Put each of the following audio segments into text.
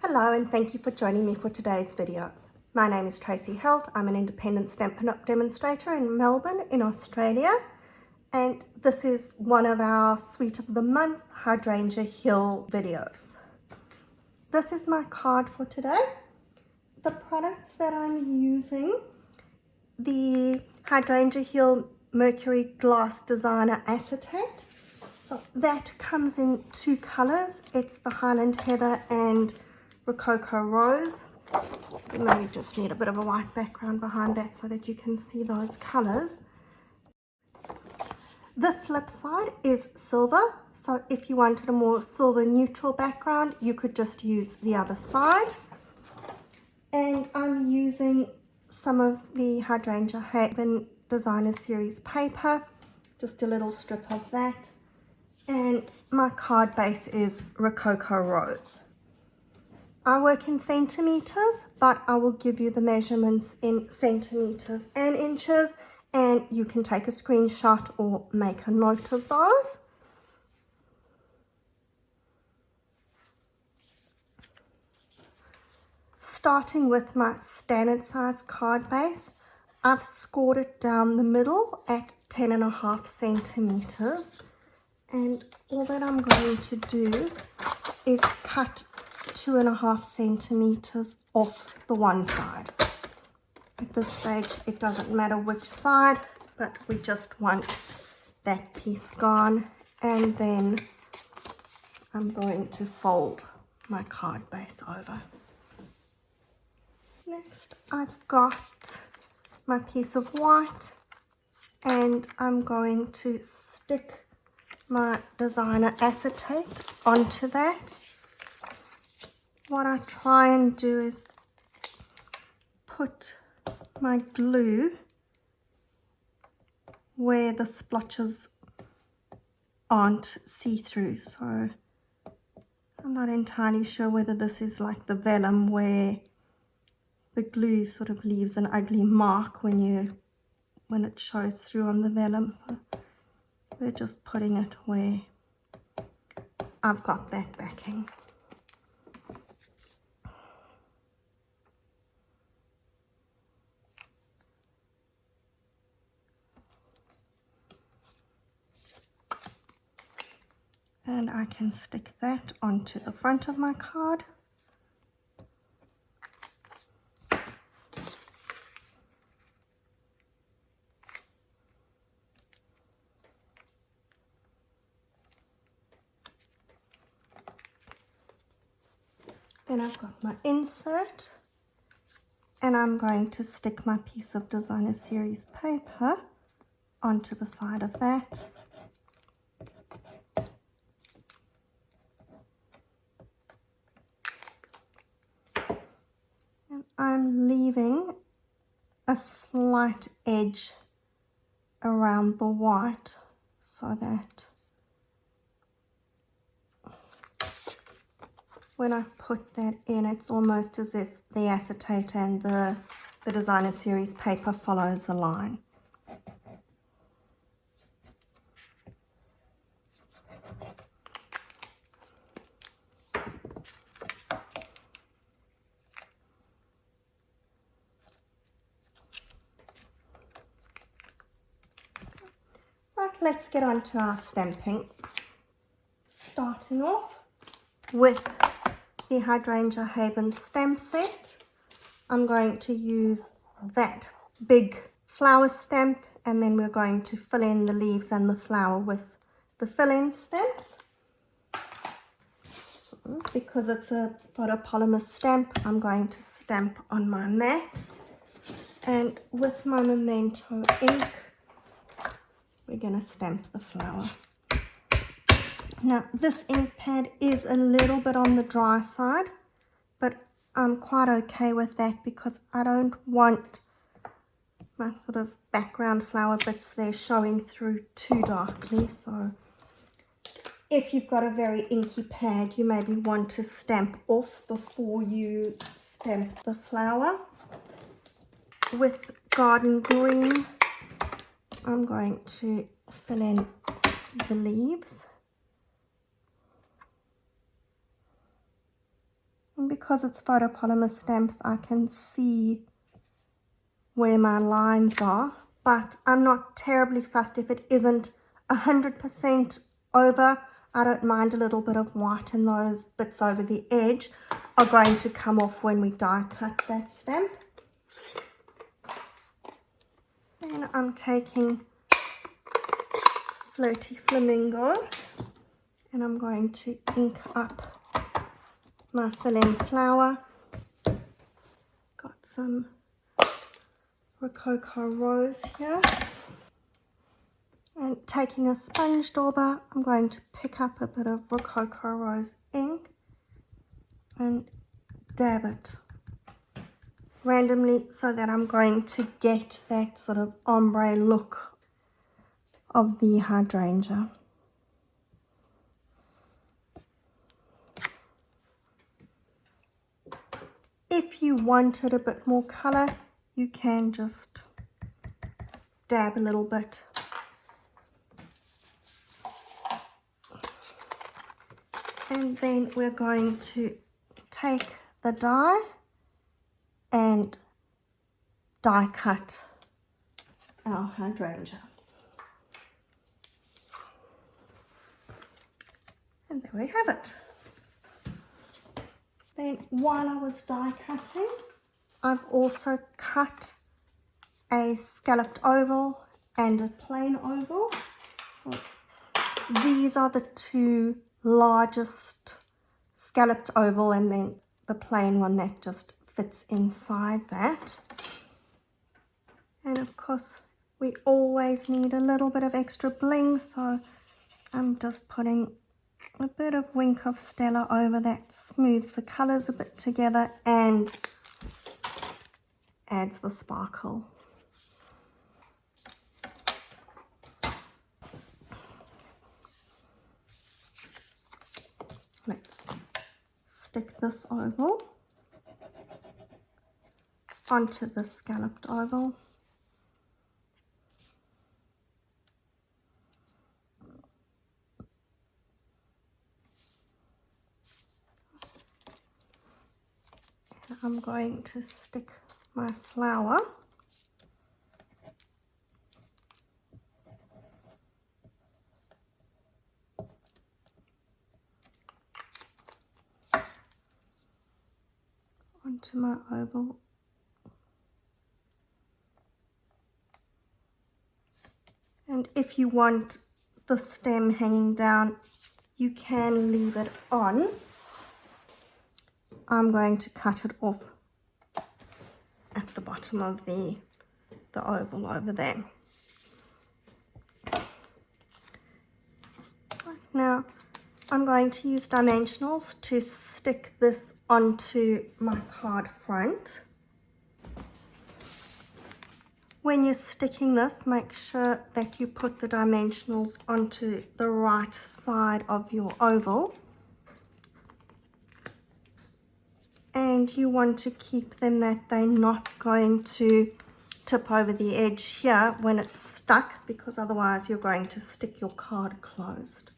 Hello and thank you for joining me for today's video. My name is Tracy Helt. I'm an independent Stampin' Up! Demonstrator in Melbourne in Australia, and this is one of our Suite of the Month Hydrangea Hill videos. This is my card for today. The products that I'm using, the Hydrangea Hill Mercury Glass Designer Acetate. So that comes in two colors. It's the Highland Heather and Rococo Rose. You maybe just need a bit of a white background behind that so that you can see those colors. The flip side is silver, so if you wanted a more silver neutral background, you could just use the other side. And I'm using some of the Hydrangea Hill Designer Series paper, just a little strip of that. And my card base is Rococo Rose. I work in centimeters, but I will give you the measurements in centimeters and inches, and you can take a screenshot or make a note of those. Starting with my standard size card base, I've scored it down the middle at 10.5 centimeters, and all that I'm going to do is cut 2.5 centimeters off the one side. At this stage it doesn't matter which side, but we just want that piece gone, and then I'm going to fold my card base over. Next I've got my piece of white, and I'm going to stick my designer acetate onto that. What I try and do is put my glue where the splotches aren't see-through. So I'm not entirely sure whether this is like the vellum where the glue sort of leaves an ugly mark when it shows through on the vellum. So we're just putting it where I've got that backing. And I can stick that onto the front of my card. Then I've got my insert, and I'm going to stick my piece of Designer Series paper onto the side of that. I'm leaving a slight edge around the white so that when I put that in, it's almost as if the acetate and the Designer Series paper follows the line. Let's get on to our stamping. Starting off with the Hydrangea Hill stamp set. I'm going to use that big flower stamp, and then we're going to fill in the leaves and the flower with the fill-in stamps. So, because it's a photopolymer stamp, I'm going to stamp on my mat, and with my Memento ink we're going to stamp the flower. Now this ink pad is a little bit on the dry side, but I'm quite okay with that because I don't want my sort of background flower bits there showing through too darkly. So if you've got a very inky pad, you maybe want to stamp off before you stamp the flower. With Garden Green, I'm going to fill in the leaves. And because it's photopolymer stamps, I can see where my lines are, but I'm not terribly fussed if it isn't 100% over. I don't mind a little bit of white, and those bits over the edge are going to come off when we die cut that stamp. And I'm taking Flirty Flamingo and I'm going to ink up my fill-in flower. Got some Rococo Rose here. And taking a sponge dauber, I'm going to pick up a bit of Rococo Rose ink and dab it randomly so that I'm going to get that sort of ombre look of the hydrangea. If you wanted a bit more color, you can just dab a little bit. And then we're going to take the die and die cut our hydrangea. And there we have it. Then while I was die cutting, I've also cut a scalloped oval and a plain oval. So these are the two largest scalloped oval, and then the plain one that just fits inside that. And of course we always need a little bit of extra bling, so I'm just putting a bit of Wink of Stella over that, smooths the colors a bit together and adds the sparkle. Let's stick this oval onto the scalloped oval. And I'm going to stick my flower onto my oval. And if you want the stem hanging down, you can leave it on. I'm going to cut it off at the bottom of the oval over there. Now I'm going to use dimensionals to stick this onto my card front. When you're sticking this, make sure that you put the dimensionals onto the right side of your oval. And you want to keep them that they're not going to tip over the edge here when it's stuck, because otherwise you're going to stick your card closed.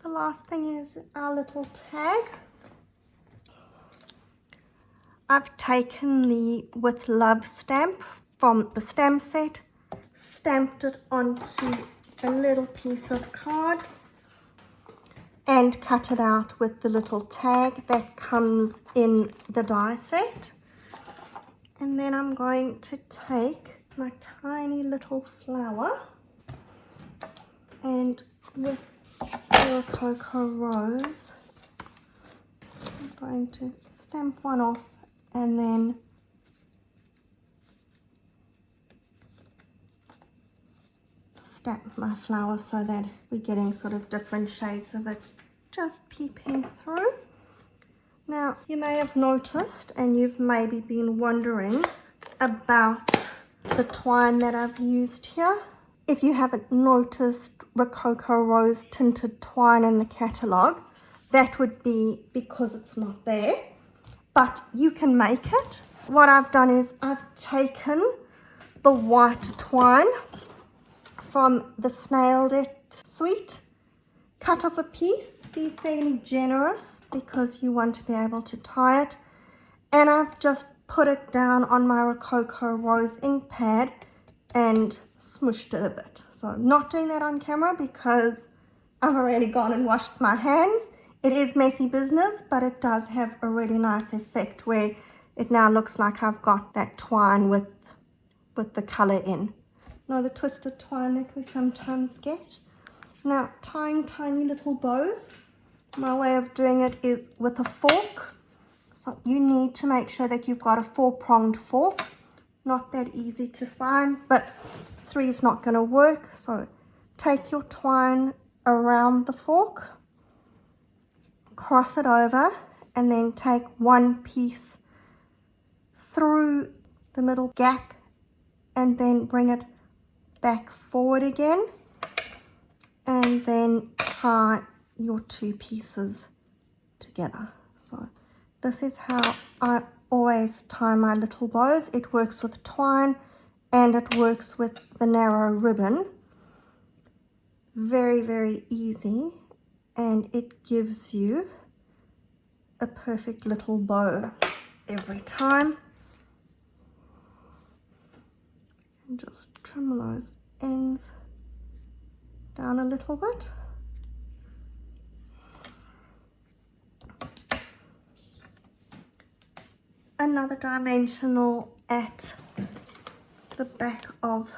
The last thing is our little tag. I've taken the With Love stamp from the stamp set, stamped it onto a little piece of card and cut it out with the little tag that comes in the die set. And then I'm going to take my tiny little flower and with the Rococo Rose, I'm going to stamp one off and then stamp my flower so that we're getting sort of different shades of it just peeping through. Now you may have noticed, and you've maybe been wondering about the twine that I've used here. If you haven't noticed Rococo Rose tinted twine in the catalogue, that would be because it's not there. But you can make it. what I've done is I've taken the white twine from the Snailed It suite, cut off a piece, be fairly generous because you want to be able to tie it, and I've just put it down on my Rococo Rose ink pad and smushed it a bit. So not doing that on camera because I've already gone and washed my hands. It is messy business, but it does have a really nice effect where it now looks like I've got that twine with the color in. Now the twisted twine that we sometimes get. Now tying tiny little bows, my way of doing it is with a fork. So you need to make sure that you've got a 4-pronged fork. Not that easy to find, but 3 is not going to work. So take your twine around the fork, cross it over, and then take one piece through the middle gap and then bring it back forward again, and then tie your 2 pieces together. So this is how I always tie my little bows. It works with twine and it works with the narrow ribbon. Very, very easy, and it gives you a perfect little bow every time. And just trim those ends down a little bit. Another dimensional at the back of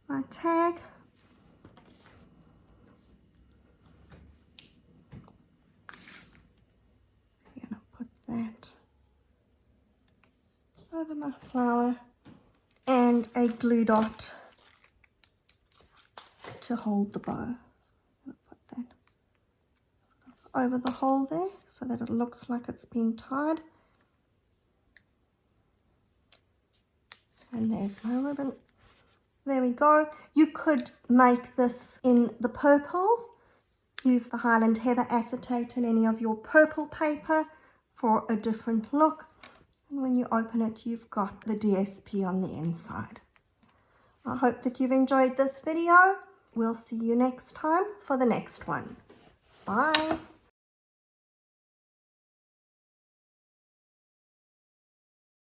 my tag. I'm going to put that over my flower and a glue dot to hold the bow. I'm going to put that over the hole there so that it looks like it's been tied. And there's my ribbon. There we go. You could make this in the purples. Use the Highland Heather acetate in any of your purple paper for a different look. And when you open it, you've got the DSP on the inside. I hope that you've enjoyed this video. We'll see you next time for the next one. Bye.